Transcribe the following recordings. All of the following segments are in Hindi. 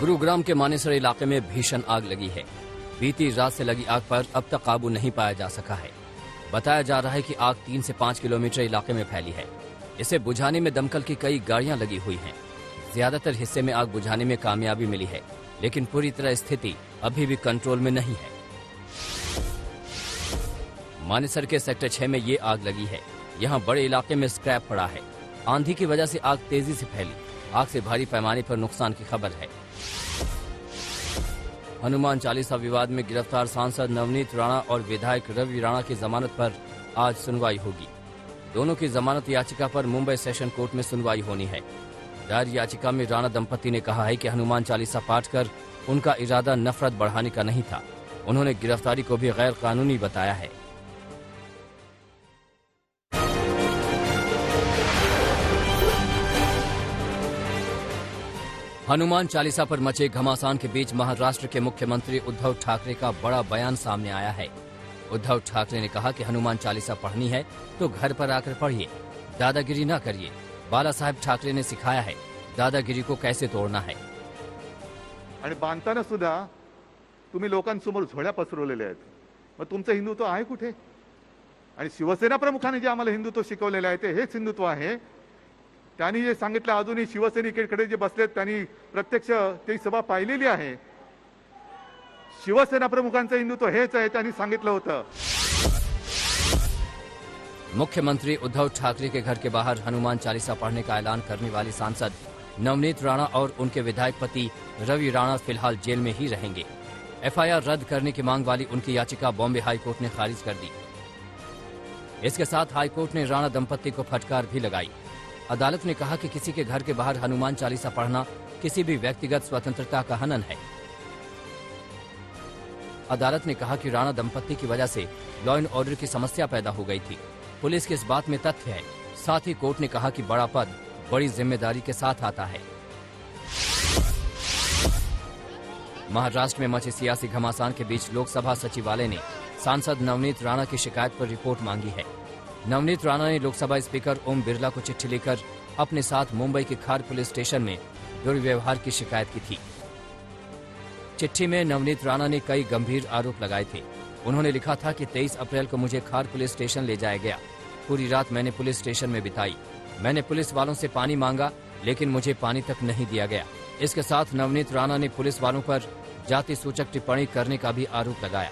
गुरुग्राम के मानेसर इलाके में भीषण आग लगी है। बीती रात से लगी आग पर अब तक काबू नहीं पाया जा सका है। बताया जा रहा है कि आग 3 से 5 किलोमीटर इलाके में फैली है। इसे बुझाने में दमकल की कई गाड़ियां लगी हुई हैं। ज्यादातर हिस्से में आग बुझाने में कामयाबी मिली है, लेकिन पूरी तरह स्थिति अभी भी कंट्रोल में नहीं है। मानेसर के सेक्टर 6 में ये आग लगी है। यहाँ बड़े इलाके में स्क्रैप पड़ा है। आंधी की वजह से आग तेजी से फैली। आग से भारी पैमाने पर नुकसान की खबर है। हनुमान चालीसा विवाद में गिरफ्तार सांसद नवनीत राणा और विधायक रवि राणा की जमानत पर आज सुनवाई होगी। दोनों की जमानत याचिका पर मुंबई सेशन कोर्ट में सुनवाई होनी है। दायर याचिका में राणा दंपति ने कहा है कि हनुमान चालीसा पाठ कर उनका इरादा नफरत बढ़ाने का नहीं था। उन्होंने गिरफ्तारी को भी गैर कानूनी बताया है। हनुमान चालीसा पर मचे घमासान के बीच महाराष्ट्र के मुख्यमंत्री उद्धव ठाकरे का बड़ा बयान सामने आया है। उद्धव ठाकरे ने कहा कि हनुमान चालीसा पढ़नी है तो घर पर आकर पढ़िए, दादागिरी न करिए। बाला साहेब ठाकरे ने सिखाया है दादागिरी को कैसे तोड़ना है। आणि बांधताना सुद्धा तुम्ही लोकांसमोर झोळ्या पसरवलेल्या आहेत। मग तुमचं हिंदुत्व आहे कुठे? आणि शिवसेना प्रमुखाने जे आम्हाला हिंदुत्व शिकवलेले आहे ते हेच हिंदुत्व आहे। त्यांनी जे सांगितलं, अजूनही शिवसैनिकांकडे जे बसलेत त्यांनी प्रत्यक्ष ती सभा पाहिलेली आहे। शिवसेना प्रमुखांचं हिंदुत्व हेच आहे, त्यांनी सांगितलं होतं। मुख्यमंत्री उद्धव ठाकरे के घर के बाहर हनुमान चालीसा पढ़ने का ऐलान करने वाली सांसद नवनीत राणा और उनके विधायक पति रवि राणा फिलहाल जेल में ही रहेंगे। एफआईआर रद्द करने की मांग वाली उनकी याचिका बॉम्बे हाईकोर्ट ने खारिज कर दी। इसके साथ हाईकोर्ट ने राणा दंपति को फटकार भी लगाई। अदालत ने कहा कि किसी के घर के बाहर हनुमान चालीसा पढ़ना किसी भी व्यक्तिगत स्वतंत्रता का हनन है। अदालत ने कहा कि राणा दंपति की वजह से लॉ एंड ऑर्डर की समस्या पैदा हो गई थी। पुलिस के इस बात में तथ्य है। साथ ही कोर्ट ने कहा कि बड़ा पद बड़ी जिम्मेदारी के साथ आता है। महाराष्ट्र में मचे सियासी घमासान के बीच लोकसभा सचिवालय ने सांसद नवनीत राणा की शिकायत पर रिपोर्ट मांगी है। नवनीत राणा ने लोकसभा स्पीकर ओम बिरला को चिट्ठी लिखकर अपने साथ मुंबई के खार पुलिस स्टेशन में दुर्व्यवहार की शिकायत की थी। चिट्ठी में नवनीत राणा ने कई गंभीर आरोप लगाए थे। उन्होंने लिखा था कि 23 अप्रैल को मुझे खार पुलिस स्टेशन ले जाया गया। पूरी रात मैंने पुलिस स्टेशन में बिताई। मैंने पुलिस वालों से पानी मांगा, लेकिन मुझे पानी तक नहीं दिया गया। इसके साथ नवनीत राणा ने पुलिस वालों पर जाति सूचक टिप्पणी करने का भी आरोप लगाया।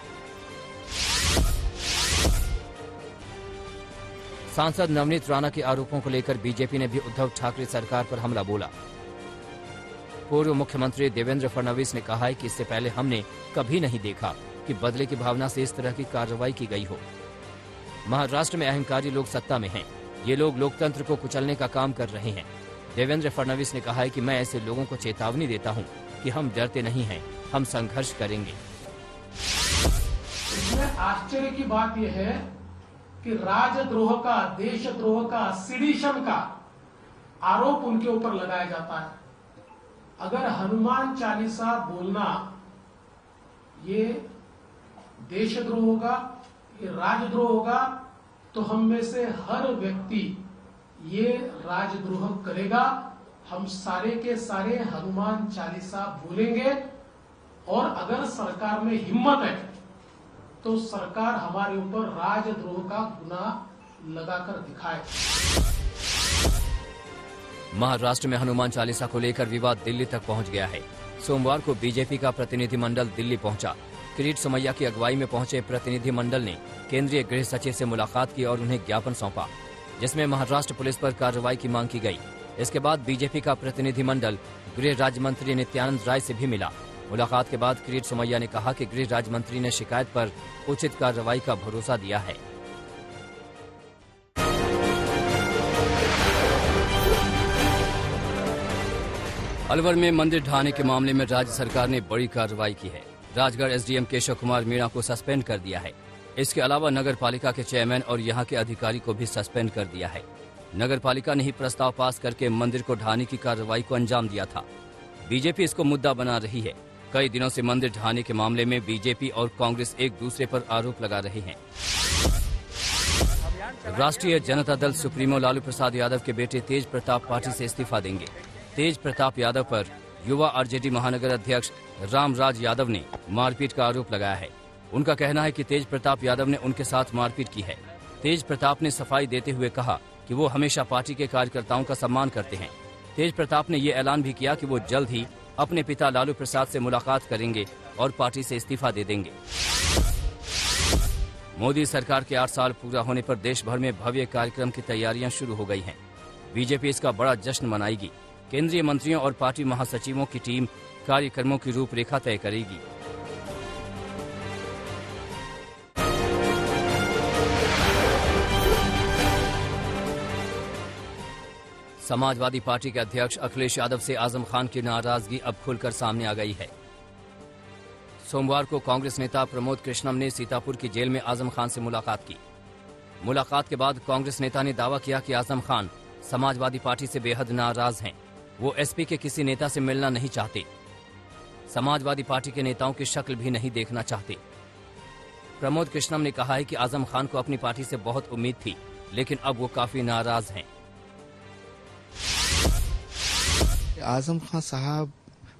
सांसद नवनीत राणा के आरोपों को लेकर बीजेपी ने भी उद्धव ठाकरे सरकार पर हमला बोला। पूर्व मुख्यमंत्री देवेंद्र फडणवीस ने कहा है कि इससे पहले हमने कभी नहीं देखा कि बदले की भावना से इस तरह की कार्रवाई की गई हो। महाराष्ट्र में अहंकारी लोग सत्ता में हैं। ये लोग लोकतंत्र को कुचलने का काम कर रहे हैं। देवेंद्र फडणवीस ने कहा है कि मैं ऐसे लोगों को चेतावनी देता हूं कि हम डरते नहीं हैं, हम संघर्ष करेंगे। इसमें आश्चर्य की बात यह है कि राजद्रोह का, देशद्रोह का, सिडिशन का आरोप उनके ऊपर लगाया जाता है। अगर हनुमान चालीसा बोलना ये देशद्रोह होगा, ये राजद्रोह होगा, तो हम में से हर व्यक्ति ये राजद्रोह करेगा। हम सारे के सारे हनुमान चालीसा बोलेंगे और अगर सरकार में हिम्मत है तो सरकार हमारे ऊपर राजद्रोह का गुनाह लगाकर दिखाए। महाराष्ट्र में हनुमान चालीसा को लेकर विवाद दिल्ली तक पहुंच गया है। सोमवार को बीजेपी का प्रतिनिधिमंडल दिल्ली पहुंचा। किरीट सोमैया की अगुवाई में पहुंचे प्रतिनिधिमंडल ने केंद्रीय गृह सचिव से मुलाकात की और उन्हें ज्ञापन सौंपा, जिसमें महाराष्ट्र पुलिस पर कार्रवाई की मांग की गई। इसके बाद बीजेपी का प्रतिनिधिमंडल गृह राज्य मंत्री नित्यानंद राय से भी मिला। मुलाकात के बाद किरीट सोमैया ने कहा कि गृह राज्य मंत्री ने शिकायत पर उचित कार्रवाई का भरोसा दिया है। अलवर में मंदिर ढहाने के मामले में राज्य सरकार ने बड़ी कार्रवाई की है। राजगढ़ एसडीएम केशव कुमार मीणा को सस्पेंड कर दिया है। इसके अलावा नगर पालिका के चेयरमैन और यहां के अधिकारी को भी सस्पेंड कर दिया है। नगर पालिका ने ही प्रस्ताव पास करके मंदिर को ढहाने की कार्रवाई को अंजाम दिया था। बीजेपी इसको मुद्दा बना रही है। कई दिनों से मंदिर ढहाने के मामले में बीजेपी और कांग्रेस एक दूसरे पर आरोप लगा रहे हैं। राष्ट्रीय जनता दल सुप्रीमो लालू प्रसाद यादव के बेटे तेज प्रताप पार्टी से इस्तीफा देंगे। तेज प्रताप यादव पर युवा आरजेडी महानगर अध्यक्ष रामराज यादव ने मारपीट का आरोप लगाया है। उनका कहना है कि तेज प्रताप यादव ने उनके साथ मारपीट की है। तेज प्रताप ने सफाई देते हुए कहा कि वो हमेशा पार्टी के कार्यकर्ताओं का सम्मान करते हैं। तेज प्रताप ने ये ऐलान भी किया कि वो जल्द ही अपने पिता लालू प्रसाद से मुलाकात करेंगे और पार्टी से इस्तीफा दे देंगे। मोदी सरकार के 8 साल पूरा होने पर देश भर में भव्य कार्यक्रम की तैयारियां शुरू हो गई हैं। बीजेपी इसका बड़ा जश्न मनाएगी। केंद्रीय मंत्रियों और पार्टी महासचिवों की टीम कार्यक्रमों की रूपरेखा तय करेगी। समाजवादी पार्टी के अध्यक्ष अखिलेश यादव से आजम खान की नाराजगी अब खुलकर सामने आ गई है। सोमवार को कांग्रेस नेता प्रमोद कृष्णम ने सीतापुर की जेल में आजम खान से मुलाकात की। मुलाकात के बाद कांग्रेस नेता ने दावा किया कि आजम खान समाजवादी पार्टी से बेहद नाराज हैं। वो एसपी के किसी नेता से मिलना नहीं चाहते। समाजवादी पार्टी के नेताओं की शक्ल भी नहीं देखना चाहते। प्रमोद कृष्णम ने कहा है कि आजम खान को अपनी पार्टी से बहुत उम्मीद थी, लेकिन अब वो काफी नाराज हैं। आजम खान साहब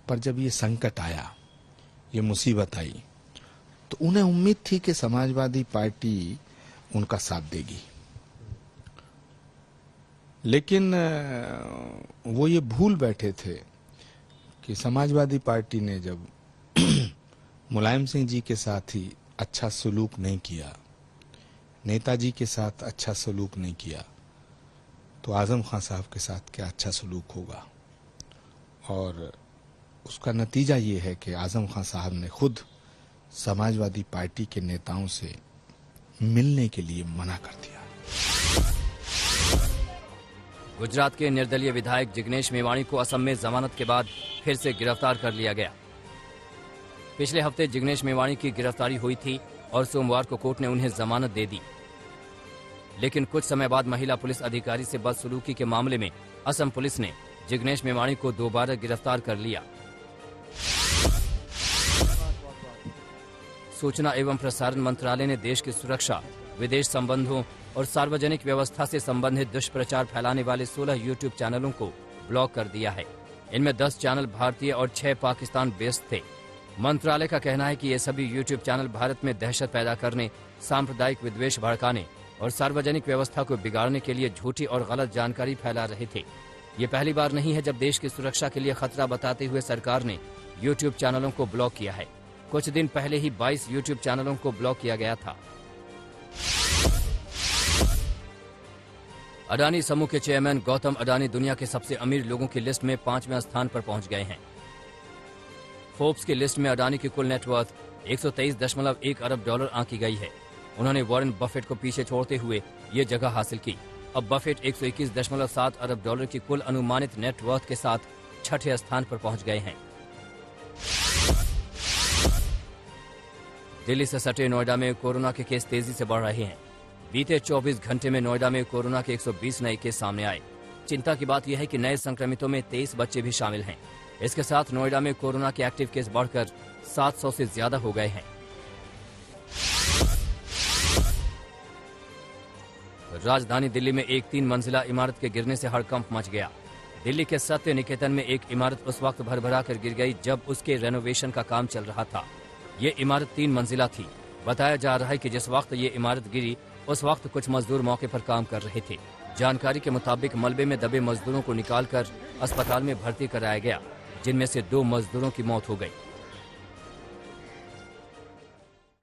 पर जब ये संकट आया, ये मुसीबत आई, तो उन्हें उम्मीद थी कि समाजवादी पार्टी उनका साथ देगी, लेकिन वो ये भूल बैठे थे कि समाजवादी पार्टी ने जब मुलायम सिंह जी के साथ ही अच्छा सलूक नहीं किया, नेताजी के साथ अच्छा सलूक नहीं किया, तो आजम खान साहब के साथ क्या अच्छा सलूक होगा। और उसका नतीजा ये है कि आजम खान साहब ने खुद समाजवादी पार्टी के नेताओं से मिलने के लिए मना कर दिया। गुजरात के निर्दलीय विधायक जिग्नेश मेवाणी को असम में जमानत के बाद फिर से गिरफ्तार कर लिया गया। पिछले हफ्ते जिग्नेश मेवाणी की गिरफ्तारी हुई थी और सोमवार को कोर्ट ने उन्हें जमानत दे दी, लेकिन कुछ समय बाद महिला पुलिस अधिकारी से बदसलूकी के मामले में असम पुलिस ने जिग्नेश मेवाणी को दोबारा गिरफ्तार कर लिया। सूचना एवं प्रसारण मंत्रालय ने देश की सुरक्षा, विदेश संबंधों और सार्वजनिक व्यवस्था से संबंधित दुष्प्रचार फैलाने वाले 16 यूट्यूब चैनलों को ब्लॉक कर दिया है। इनमें 10 चैनल भारतीय और 6 पाकिस्तान बेस्ड थे। मंत्रालय का कहना है कि ये सभी यूट्यूब चैनल भारत में दहशत पैदा करने, सांप्रदायिक विद्वेष भड़काने और सार्वजनिक व्यवस्था को बिगाड़ने के लिए झूठी और गलत जानकारी फैला रहे थे। ये पहली बार नहीं है जब देश की सुरक्षा के लिए खतरा बताते हुए सरकार ने यूट्यूब चैनलों को ब्लॉक किया है। कुछ दिन पहले ही 22 यूट्यूब चैनलों को ब्लॉक किया गया था। अडानी समूह के चेयरमैन गौतम अडानी दुनिया के सबसे अमीर लोगों की लिस्ट में 5वें स्थान पर पहुंच गए हैं। फोर्ब्स की लिस्ट में अडानी की कुल नेटवर्थ 123.1 अरब डॉलर आंकी गई है। उन्होंने वॉरेन बफेट को पीछे छोड़ते हुए ये जगह हासिल की। अब बफेट 121.7 अरब डॉलर की कुल अनुमानित नेटवर्थ के साथ 6ठे स्थान पर पहुंच गए हैं। दिल्ली से सटे नोएडा में कोरोना के केस तेजी से बढ़ रहे हैं। बीते 24 घंटे में नोएडा में कोरोना के 120 नए केस सामने आए। चिंता की बात यह है कि नए संक्रमितों में 23 बच्चे भी शामिल हैं। इसके साथ नोएडा में कोरोना के एक्टिव केस बढ़कर 700 से ज्यादा हो गए हैं। राजधानी दिल्ली में एक 3 मंजिला इमारत के गिरने से हड़कंप मच गया। दिल्ली के सत्य निकेतन में एक इमारत उस वक्त भरभरा कर गिर गई जब उसके रेनोवेशन का काम चल रहा था। ये इमारत 3 मंजिला थी। बताया जा रहा है कि जिस वक्त ये इमारत गिरी उस वक्त कुछ मजदूर मौके पर काम कर रहे थे। जानकारी के मुताबिक मलबे में दबे मजदूरों को निकालकर अस्पताल में भर्ती कराया गया, जिनमें से 2 मजदूरों की मौत हो गई।